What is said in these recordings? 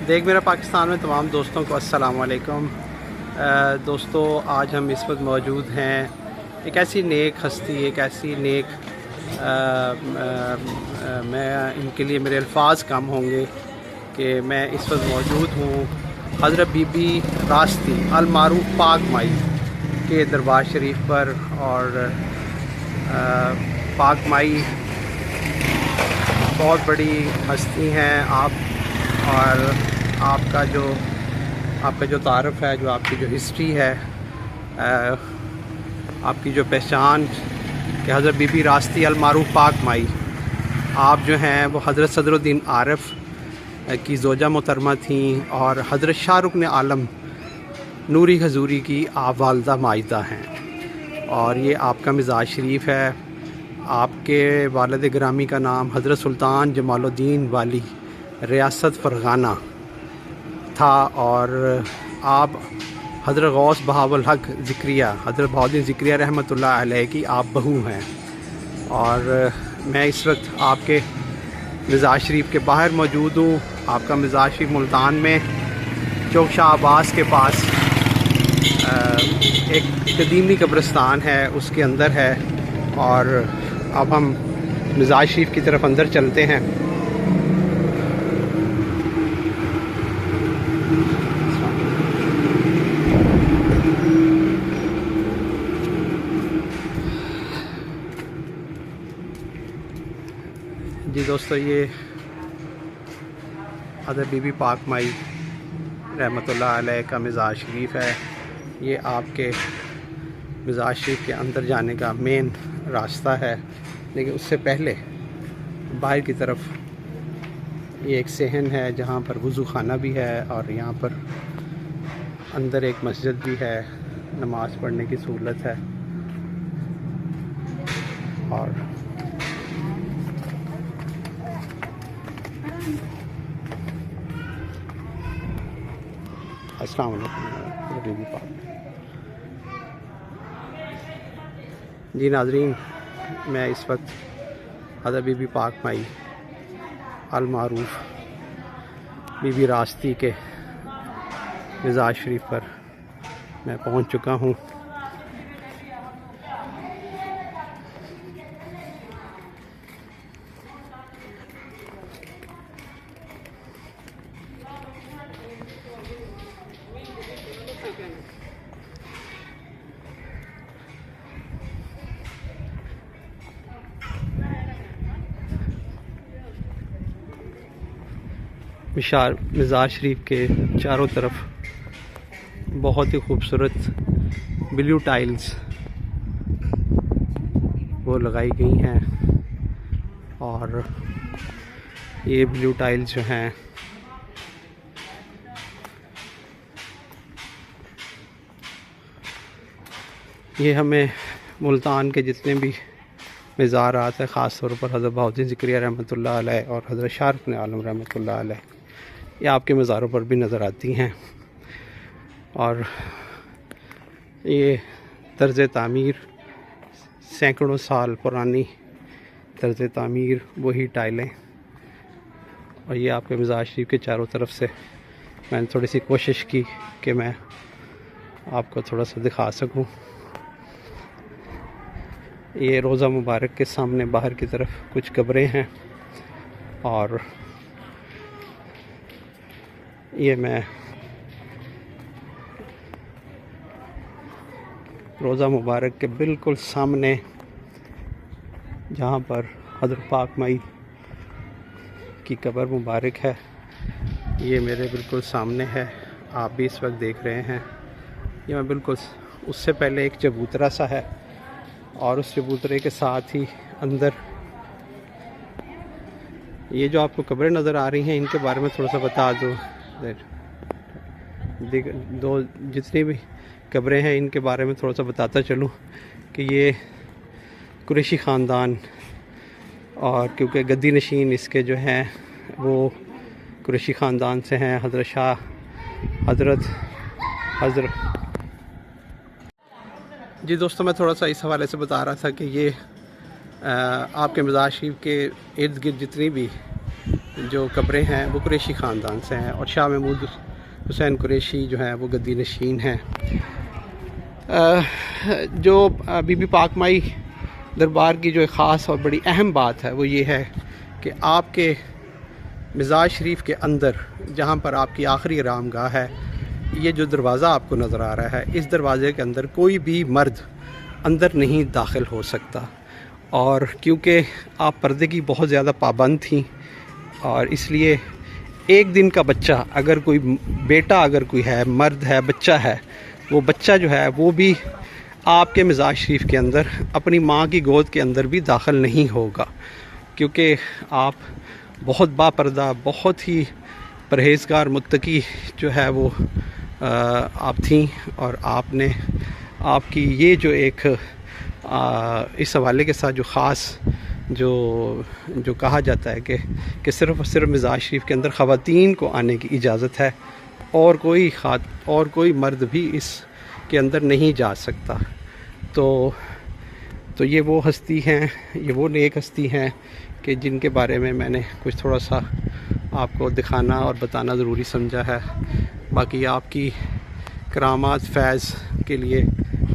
देख मेरा पाकिस्तान में तमाम दोस्तों को अस्सलाम वालेकुम। दोस्तों, आज हम इस वक्त मौजूद हैं एक ऐसी नेक हस्ती, एक ऐसी नेक मैं इनके लिए मेरे अल्फाज कम होंगे कि मैं इस वक्त मौजूद हूँ हज़रत बीबी रास्ती अल मारूफ पाक माई के दरबार शरीफ पर। और पाक माई बहुत बड़ी हस्ती हैं आप, और आपका जो तारफ़ है, जो आपकी जो हिस्ट्री है, आपकी जो पहचान कि हज़रत बीबी रास्ती अल मारूफ पाक माई, आप जो हैं वो हज़रत सदरुद्दीन आरिफ की ज़ोजा मोहतरमा थी और हज़रत शाहरुख़ आलम नूरी हजूरी की आप वालदा माइदा हैं। और ये आपका मिजाज शरीफ है। आपके वालिद गिरामी का नाम हज़रत सुल्तान जमालुद्दीन वाली रियासत फ़रगाना था, और आप हज़रत गौस बहावल हक ज़िक्रिया, हज़रत बहाउद्दीन ज़िक्रिया रहमतुल्लाह अलैह की आप बहू हैं। और मैं इस वक्त आपके मिजाज शरीफ के बाहर मौजूद हूँ। आपका मिजाज शरीफ मुल्तान में चौक शाह अब्बास के पास एक कदीमी कब्रिस्तान है, उसके अंदर है। और अब हम मिजाज शरीफ की तरफ अंदर चलते हैं। जी दोस्तों, ये हज़रत बीबी पाक माई रहमतुल्लाह अलैह का मिजाज शरीफ है। ये आपके मिजाज शरीफ के अंदर जाने का मेन रास्ता है, लेकिन उससे पहले बाहर की तरफ ये एक सहन है जहाँ पर वज़ू खाना भी है, और यहाँ पर अंदर एक मस्जिद भी है, नमाज़ पढ़ने की सहूलत है। और अस्सलाम वालेकुम बीबी पाक। जी नाज़रीन, मैं इस वक्त हज़रत बीबी पाक माई अल मारूफ बीबी रास्ती के मिजाज शरीफ पर मैं पहुंच चुका हूं। मिजाज शरीफ के चारों तरफ बहुत ही खूबसूरत ब्लू टाइल्स वो लगाई गई हैं, और ये ब्लू टाइल्स जो हैं ये हमें मुल्तान के जितने भी मज़ारात है, ख़ास तौर पर हज़रत बहाउद्दीन ज़िक्रिया रहमतुल्लाह अलैह और हज़रत शाहरुख़ आलम रहमतुल्लाह अलैह, ये आपके मज़ारों पर भी नज़र आती हैं। और ये तर्ज़ तामीर सैकड़ों साल पुरानी तर्ज़ तामीर, वही टाइलें। और ये आपके मिजाज शरीफ के चारों तरफ से मैंने थोड़ी सी कोशिश की कि मैं आपको थोड़ा सा दिखा सकूं। ये रोज़ा मुबारक के सामने बाहर की तरफ कुछ कब्रें हैं, और ये मैं रोज़ा मुबारक के बिल्कुल सामने, जहाँ पर हज़रत पाक माई की कब्र मुबारक है, ये मेरे बिल्कुल सामने है। आप भी इस वक्त देख रहे हैं। ये मैं बिल्कुल, उससे पहले एक चबूतरा सा है, और उस चबूतरे के साथ ही अंदर ये जो आपको कब्रें नज़र आ रही हैं, इनके बारे में थोड़ा सा बता दो। दो जितनी भी कब्रें हैं इनके बारे में थोड़ा सा बताता चलूँ कि ये कुरैशी ख़ानदान, और क्योंकि गद्दी नशीन इसके जो हैं वो कुरैशी ख़ानदान से हैं, हज़रत जी दोस्तों, मैं थोड़ा सा इस हवाले से बता रहा था कि ये आपके मिजाज शरीफ के इर्द गिर्द जितनी भी जो कब्रें हैं वो कुरैशी ख़ानदान से हैं और शाह महमूद हुसैन कुरैशी जो है वो गद्दी नशीन हैं। जो बीबी पाक माई दरबार की जो ख़ास और बड़ी अहम बात है वो ये है कि आपके मिज़ाज शरीफ के अंदर जहाँ पर आपकी आखिरी आरामगाह है, ये जो दरवाज़ा आपको नज़र आ रहा है, इस दरवाज़े के अंदर कोई भी मर्द अंदर नहीं दाखिल हो सकता। और क्योंकि आप पर्दे की बहुत ज़्यादा पाबंद थी और इसलिए एक दिन का बच्चा अगर कोई बेटा अगर कोई है, मर्द है, बच्चा है, वो बच्चा जो है वो भी आपके मिज़ाज शरीफ के अंदर अपनी माँ की गोद के अंदर भी दाखिल नहीं होगा, क्योंकि आप बहुत बापर्दा, बहुत ही परहेज़गार मुत्तकी जो है वो आप थीं। और आपने आपकी ये जो एक इस हवाले के साथ जो ख़ास जो कहा जाता है कि सिर्फ़ और सिर्फ मिज़ाज शरीफ के अंदर ख़वातीन को आने की इजाज़त है और कोई मर्द भी इसके अंदर नहीं जा सकता। तो ये वो हस्ती हैं, ये वो नेक हस्ती हैं कि जिनके बारे में मैंने कुछ थोड़ा सा आपको दिखाना और बताना ज़रूरी समझा है। बाकी आपकी करामात फैज़ के लिए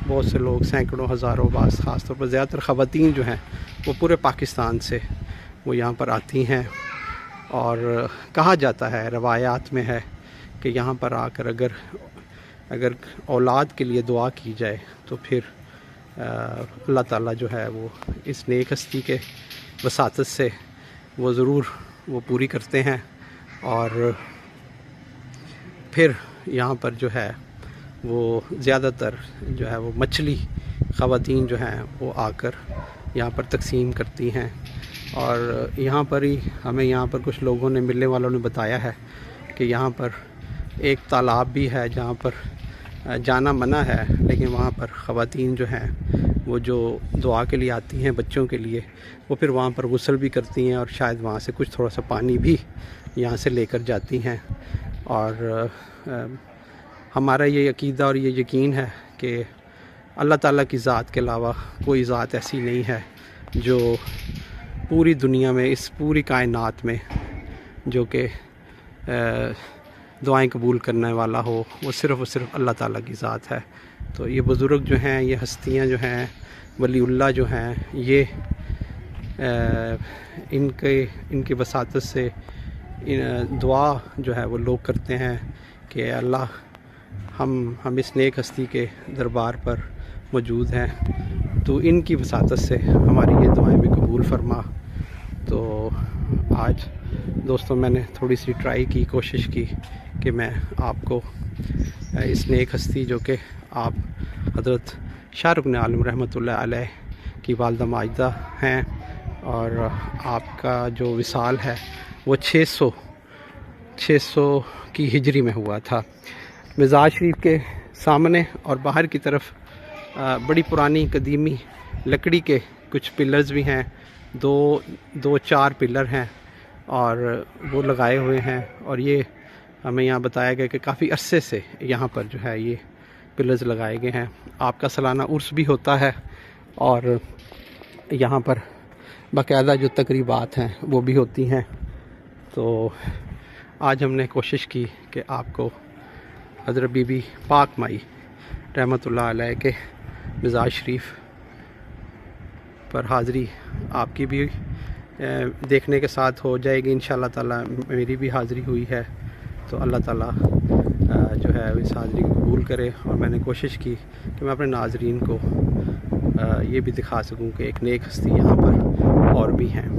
बहुत से लोग, सैकड़ों हज़ारों बास ख़ास तौर पर ज़्यादातर ख़वातीन जो हैं वो पूरे पाकिस्तान से वो यहाँ पर आती हैं। और कहा जाता है, रवायात में है कि यहाँ पर आकर अगर औलाद के लिए दुआ की जाए तो फिर अल्लाह ताला जो है वो इस नेक हस्ती के वसातत से वो ज़रूर वो पूरी करते हैं। और फिर यहाँ पर जो है वो ज़्यादातर जो है वो मछली ख़वातीन जो हैं वो आकर यहाँ पर तकसीम करती हैं। और यहाँ पर ही हमें यहाँ पर कुछ लोगों ने, मिलने वालों ने बताया है कि यहाँ पर एक तालाब भी है जहाँ पर जाना मना है, लेकिन वहाँ पर ख़वातीन जो हैं वो जो दुआ के लिए आती हैं बच्चों के लिए, वो फिर वहाँ पर गुस्ल भी करती हैं और शायद वहाँ से कुछ थोड़ा सा पानी भी यहाँ से लेकर जाती हैं। और हमारा ये अकीदा और ये यकीन है कि अल्लाह ताला की ज़ात के अलावा कोई ज़ात ऐसी नहीं है जो पूरी दुनिया में, इस पूरी कायनात में जो कि दुआएं कबूल करने वाला हो, वो सिर्फ़ और सिर्फ अल्लाह ताला की ज़ात है। तो ये बुज़ुर्ग जो हैं, ये हस्तियाँ जो हैं, वलीउल्लाह जो हैं, ये इनके वसातत से दुआ जो है वो लोग करते हैं कि अल्लाह हम इस नेक हस्ती के दरबार पर मौजूद हैं, तो इनकी वसातत से हमारी ये दुआएं भी कबूल फरमा। तो आज दोस्तों मैंने थोड़ी सी ट्राई की, कोशिश की कि मैं आपको इस नेक हस्ती जो कि आप हज़रत शाह रुकन आलम रहमतुल्लाह अलैह की वालिदा माजिदा हैं और आपका जो विसाल है वो 600 की हिजरी में हुआ था। मिज़ाज शरीफ के सामने और बाहर की तरफ बड़ी पुरानी कदीमी लकड़ी के कुछ पिलर्स भी हैं, दो चार पिलर हैं और वो लगाए हुए हैं। और ये हमें यहाँ बताया गया कि काफ़ी अरसे से यहाँ पर जो है ये पिलर्स लगाए गए हैं। आपका सालाना उर्स भी होता है और यहाँ पर बाकायदा जो तकरीबात हैं वो भी होती हैं। तो आज हमने कोशिश की कि आपको हज़रत बीबी पाक माई रहमतुल्लाह अलैह के मिज़ाज शरीफ पर हाज़री आपकी भी देखने के साथ हो जाएगी इंशाअल्लाह ताला। मेरी भी हाज़री हुई है, तो अल्लाह ताला जो है इस हाज़री को कबूल करे। और मैंने कोशिश की कि मैं अपने नाज़रीन को ये भी दिखा सकूं कि एक नेक हस्ती यहाँ पर और भी हैं।